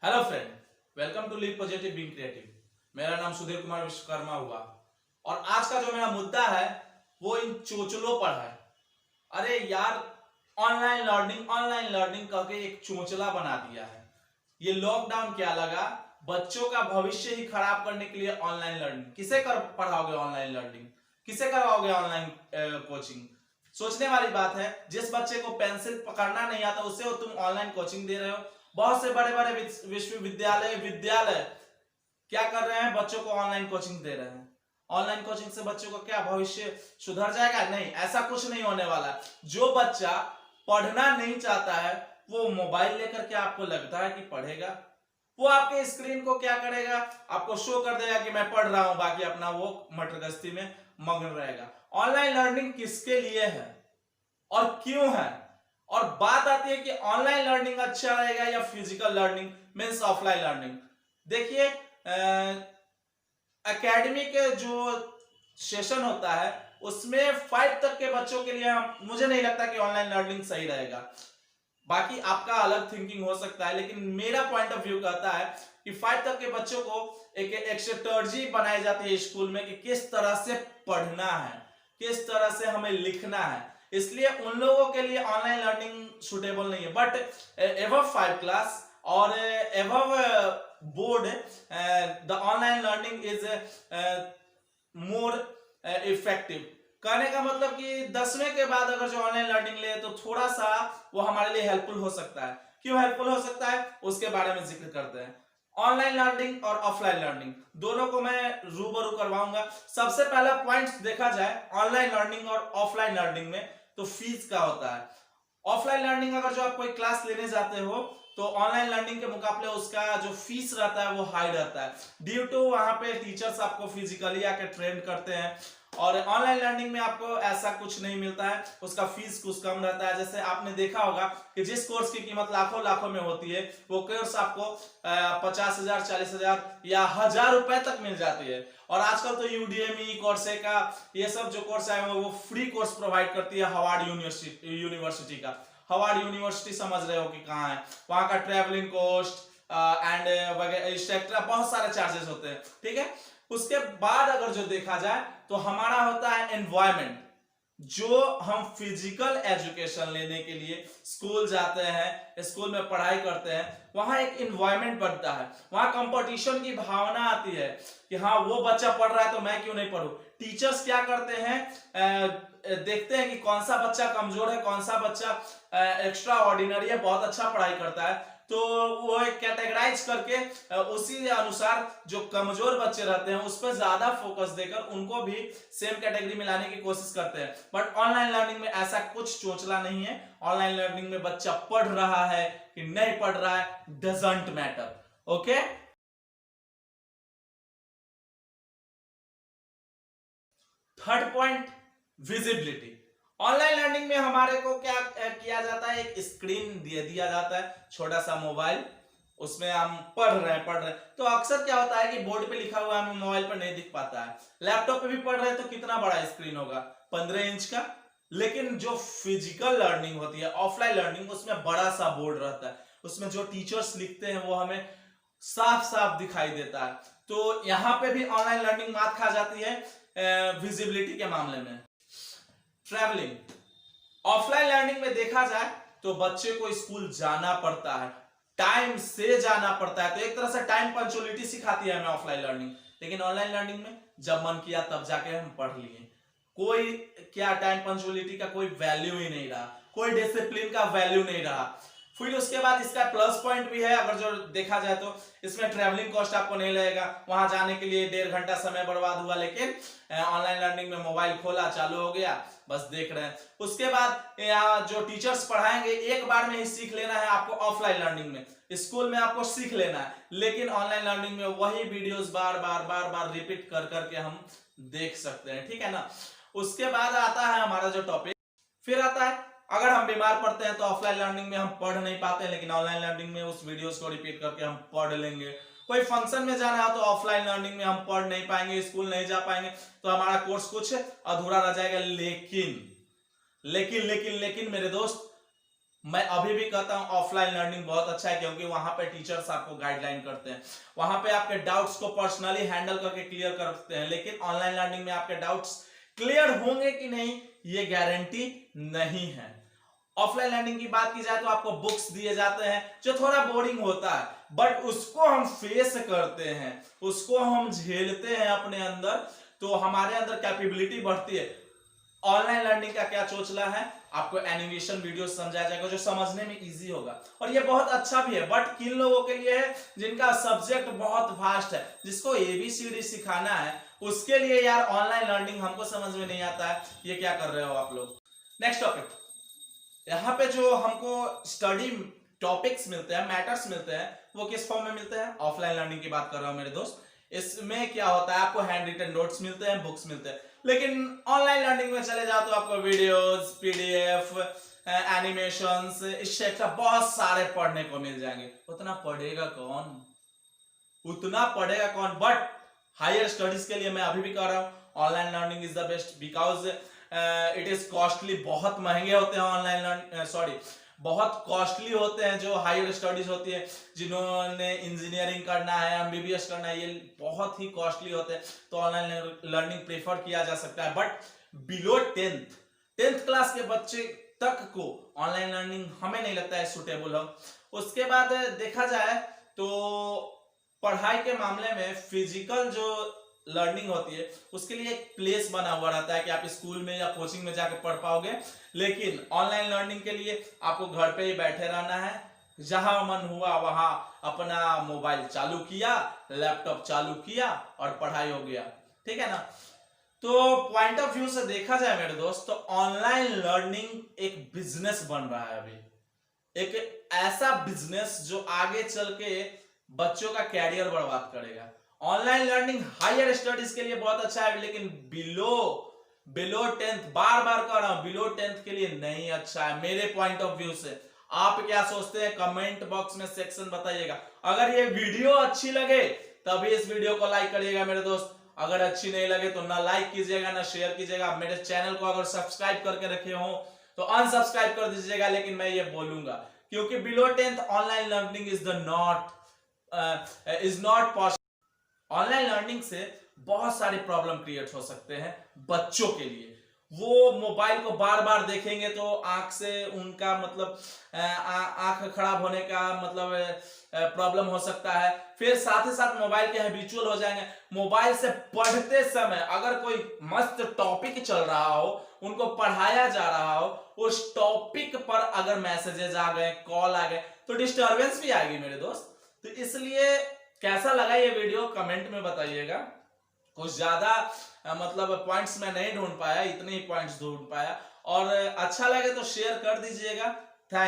Hello friend, welcome to live positive being creative. मेरा नाम सुधीर कुमार विश्वकर्मा हुआ और आज का जो मेरा मुद्दा है वो इन चोचलों पर है। अरे यार, ऑनलाइन लर्निंग करके एक चोचला बना दिया है। ये लॉकडाउन क्या लगा, बच्चों का भविष्य ही खराब करने के लिए ऑनलाइन लर्निंग। किसे कर पढ़ाओगे ऑनलाइन लर्निंग, किसे करवाओगे ऑनलाइन कोचिंग? सोचने वाली बात है। जिस बच्चे को पेंसिल पकड़ना नहीं आता उसे तुम ऑनलाइन कोचिंग दे रहे हो। बहुत से बड़े बड़े विश्वविद्यालय विद्यालय क्या कर रहे हैं, बच्चों को ऑनलाइन कोचिंग दे रहे हैं। ऑनलाइन कोचिंग से बच्चों का क्या भविष्य सुधर जाएगा? नहीं, ऐसा कुछ नहीं होने वाला। जो बच्चा पढ़ना नहीं चाहता है वो मोबाइल लेकर के आपको लगता है कि पढ़ेगा? वो आपके स्क्रीन को क्या करेगा, आपको शो कर देगा कि मैं पढ़ रहा हूं, बाकी अपना वो मटरगश्ती में मग्न रहेगा। ऑनलाइन लर्निंग किसके लिए है और क्यों है? और बात आती है कि ऑनलाइन लर्निंग अच्छा रहेगा या physical learning means offline learning. देखिए, एकेडमी के जो सेशन होता है उसमें 5 तक के बच्चों के लिए मुझे नहीं लगता कि ऑनलाइन लर्निंग सही रहेगा। बाकी आपका अलग थिंकिंग हो सकता है, लेकिन मेरा पॉइंट ऑफ व्यू कहता है कि 5 तक के बच्चों को एक स्ट्रेटजी बनाई जाती है स्कूल में कि किस तरह से पढ़ना है, किस तरह से हमें लिखना है। इसलिए उन लोगों के लिए ऑनलाइन लर्निंग सुटेबल नहीं है। बट एबव 5 क्लास और above board the online learning is more effective. कहने का मतलब कि 10वें के बाद अगर जो ऑनलाइन लर्निंग ले तो थोड़ा सा वो हमारे लिए हेल्पफुल हो सकता है। क्यों हेल्पफुल हो सकता है उसके बारे में जिक्र करते हैं। ऑनलाइन लर्निंग और ऑफलाइन लर्निंग दोनों को मैं रूबरू करवाऊंगा। सबसे पहला पॉइंट देखा जाए ऑनलाइन लर्निंग और ऑफलाइन लर्निंग में, तो फीस का होता है। ऑफलाइन लर्निंग अगर जो आप कोई क्लास लेने जाते हो तो ऑनलाइन लर्निंग के मुकाबले उसका जो फीस रहता है वो हाई रहता है, ड्यू टू वहां पे टीचर्स आपको फिजिकली आके ट्रेन करते हैं। और ऑनलाइन लर्निंग में आपको ऐसा कुछ नहीं मिलता है, उसका फीस कुछ कम रहता है। जैसे आपने देखा होगा कि जिस कोर्स की कीमत लाखों लाखों में होती है वो कोर्स आपको 50,000 40,000 या 1,000 रुपए तक मिल जाती है। और आजकल तो यूडीएमी कोर्सेरा ये सब जो कोर्स आए हैं वो फ्री कोर्स प्रोवाइड करती है हार्वर्ड यूनिवर्सिटी का। हार्वर्ड यूनिवर्सिटी समझ रहे हो कि कहाँ है, वहां का ट्रेवलिंग कॉस्ट एंड वगैरह बहुत सारे चार्जेस होते हैं, ठीक है। उसके बाद अगर जो देखा जाए तो हमारा होता है एनवायरमेंट। जो हम फिजिकल एजुकेशन लेने के लिए स्कूल जाते हैं, स्कूल में पढ़ाई करते हैं, वहां एक एनवायरमेंट बनता है, वहां कंपटीशन की भावना आती है कि हाँ वो बच्चा पढ़ रहा है तो मैं क्यों नहीं पढ़ूं। टीचर्स क्या करते हैं, देखते हैं कि कौन सा बच्चा कमजोर है, कौन सा बच्चा एक्स्ट्रा ऑर्डिनरी है, बहुत अच्छा पढ़ाई करता है, तो वो कैटेगराइज करके उसी अनुसार जो कमजोर बच्चे रहते हैं उस पर ज्यादा फोकस देकर उनको भी सेम कैटेगरी में लाने की कोशिश करते हैं। बट ऑनलाइन लर्निंग में ऐसा कुछ चोचला नहीं है। ऑनलाइन लर्निंग में बच्चा पढ़ रहा है कि नहीं पढ़ रहा है doesn't matter. Okay, third point, visibility. Online learning में हमारे को क्या किया जाता है, एक स्क्रीन दिया जाता है, छोटा सा मोबाइल, उसमें हम पढ़ रहे हैं तो अक्सर क्या होता है कि बोर्ड पे लिखा हुआ हमें मोबाइल पर नहीं दिख पाता है। लैपटॉप पे भी पढ़ रहे हैं तो कितना बड़ा स्क्रीन होगा, 15 इंच का। लेकिन जो फिजिकल लर्निंग होती है, ऑफलाइन लर्निंग, उसमें बड़ा सा बोर्ड रहता है, उसमें जो टीचर्स लिखते हैं वो हमें साफ साफ दिखाई देता है। तो यहाँ पे भी ऑनलाइन लर्निंग मात खा जाती है विजिबिलिटी के मामले में। ट्रैवलिंग, ऑफलाइन लर्निंग में देखा जाए तो बच्चे को स्कूल जाना पड़ता है, टाइम से जाना पड़ता है, तो एक तरह से टाइम पंक्चुअलिटी सिखाती है हमें ऑफलाइन लर्निंग। लेकिन ऑनलाइन लर्निंग में जब मन किया तब जाके हम पढ़ लिए। कोई क्या टाइम पंक्चुअलिटी का कोई वैल्यू ही नहीं रहा, कोई डिसिप्लिन का वैल्यू नहीं रहा। फिर उसके बाद इसका प्लस पॉइंट भी है, अगर जो देखा जाए तो इसमें ट्रैवलिंग कॉस्ट आपको नहीं लगेगा, वहां जाने के लिए 1.5 घंटा समय बर्बाद हुआ। लेकिन ऑनलाइन लर्निंग में मोबाइल खोला, चालू हो गया, बस देख रहे हैं। उसके बाद यहाँ जो टीचर्स पढ़ाएंगे एक बार में ही सीख लेना है आपको। ऑफलाइन लर्निंग में स्कूल में आपको सीख लेना है, लेकिन ऑनलाइन लर्निंग में वही वीडियोस बार बार रिपीट कर करके हम देख सकते हैं, ठीक है ना। उसके बाद आता है हमारा जो टॉपिक, फिर आता है अगर हम बीमार पड़ते हैं तो ऑफलाइन लर्निंग में हम पढ़ नहीं पाते, लेकिन ऑनलाइन लर्निंग में उस वीडियोस को रिपीट करके हम पढ़ लेंगे। कोई फंक्शन में जाना है तो ऑफलाइन लर्निंग में हम पढ़ नहीं पाएंगे, स्कूल नहीं जा पाएंगे, तो हमारा कोर्स कुछ अधूरा रह जाएगा। लेकिन लेकिन लेकिन लेकिन मेरे दोस्त, मैं अभी भी कहता हूं ऑफलाइन लर्निंग बहुत अच्छा है, क्योंकि वहां पे टीचर्स आपको गाइडलाइन करते हैं, वहां पे आपके डाउट्स को पर्सनली हैंडल करके क्लियर करते हैं। लेकिन ऑनलाइन लर्निंग में आपके डाउट्स क्लियर होंगे कि नहीं ये गारंटी नहीं है। ऑफलाइन लर्निंग की बात की जाए तो आपको बुक्स दिए जाते हैं जो थोड़ा बोरिंग होता है, बट उसको हम फेस करते हैं, उसको हम झेलते हैं अपने अंदर, तो हमारे अंदर कैपेबिलिटी बढ़ती है। ऑनलाइन लर्निंग का क्या चोचला है, आपको एनिमेशन वीडियो समझाया जाएगा जो समझने में इजी होगा, और ये बहुत अच्छा भी है। बट किन लोगों के लिए है जिनका सब्जेक्ट बहुत वास्ट है, जिसको एबीसीडी सिखाना है, उसके लिए यार ऑनलाइन लर्निंग हमको समझ में नहीं आता है, ये क्या कर रहे हो आप लोग। नेक्स्ट टॉपिक, यहाँ पे जो हमको स्टडी टॉपिक्स मिलते हैं, मैटर्स मिलते हैं, वो किस फॉर्म में मिलते हैं, ऑफलाइन लर्निंग की बात कर रहा हूं मेरे दोस्त। इसमें क्या होता है, आपको हैंड रिटन नोट्स मिलते हैं, बुक्स मिलते हैं। लेकिन ऑनलाइन लर्निंग में चले जाओ तो आपको वीडियोस, पीडीएफ, एनिमेशंस, इस टाइप का बहुत सारे पढ़ने को मिल जाएंगे। उतना पढ़ेगा कौन, उतना पढ़ेगा कौन। बट हायर स्टडीज के लिए मैं अभी भी कह रहा हूं online learning is the best, because it is costly, बहुत महंगे होते हैं ऑनलाइन लर्निंग, बहुत कॉस्टली होते हैं जो हायर स्टडीज होती है, जिन्होंने इंजीनियरिंग करना है, एमबीबीएस करना है, ये बहुत ही कॉस्टली होते हैं, तो ऑनलाइन लर्निंग प्रेफर किया जा सकता है। बट बिलो 10th क्लास के बच्चे तक को ऑनलाइन लर्निंग हमें नहीं लगता है सुटेबल हो। उसके बाद देखा जाए तो पढ़ाई के मामले में फिजिकल जो लर्निंग होती है उसके लिए एक प्लेस बना हुआ रहता है कि आप स्कूल में या कोचिंग में जाकर पढ़ पाओगे। लेकिन ऑनलाइन लर्निंग के लिए आपको घर पे ही बैठे रहना है, जहां मन हुआ वहां अपना मोबाइल चालू किया, लैपटॉप चालू किया और पढ़ाई हो गया, ठीक है ना। तो पॉइंट ऑफ व्यू से देखा जाए मेरे दोस्त, तो ऑनलाइन लर्निंग एक बिजनेस बन रहा है अभी, एक ऐसा बिजनेस जो आगे चल के बच्चों का कैरियर बर्बाद करेगा। ऑनलाइन लर्निंग हायर स्टडीज के लिए बहुत अच्छा है, लेकिन बिलो 10th, बार बार कह रहा हूं, बिलो 10th के लिए नहीं अच्छा है मेरे पॉइंट ऑफ व्यू से। आप क्या सोचते हैं कमेंट बॉक्स में सेक्शन बताइएगा। अगर ये वीडियो अच्छी लगे तभी इस वीडियो को लाइक करिएगा मेरे दोस्त, अगर अच्छी नहीं लगे तो ना लाइक कीजिएगा ना शेयर कीजिएगा। मेरे चैनल को अगर सब्सक्राइब करके रखे हो तो अनसब्सक्राइब कर दीजिएगा। लेकिन मैं ये बोलूंगा क्योंकि below 10th online learning is not possible. Online learning से बहुत सारे प्रॉब्लम क्रिएट हो सकते हैं बच्चों के लिए। वो मोबाइल को बार बार देखेंगे तो आंख से उनका मतलब आंख खराब होने का मतलब प्रॉब्लम हो सकता है। फिर साथ ही साथ मोबाइल के हैबिचुअल हो जाएंगे। मोबाइल से पढ़ते समय अगर कोई मस्त टॉपिक चल रहा हो, उनको पढ़ाया जा रहा हो, उस टॉपिक पर अगर मैसेजेस आ गए, कॉल आ गए तो डिस्टर्बेंस भी आएगी मेरे दोस्त। तो इसलिए कैसा लगा ये वीडियो कमेंट में बताइएगा। कुछ ज्यादा मतलब पॉइंट्स मैं नहीं ढूंढ पाया, इतने ही पॉइंट्स ढूंढ पाया, और अच्छा लगे तो शेयर कर दीजिएगा।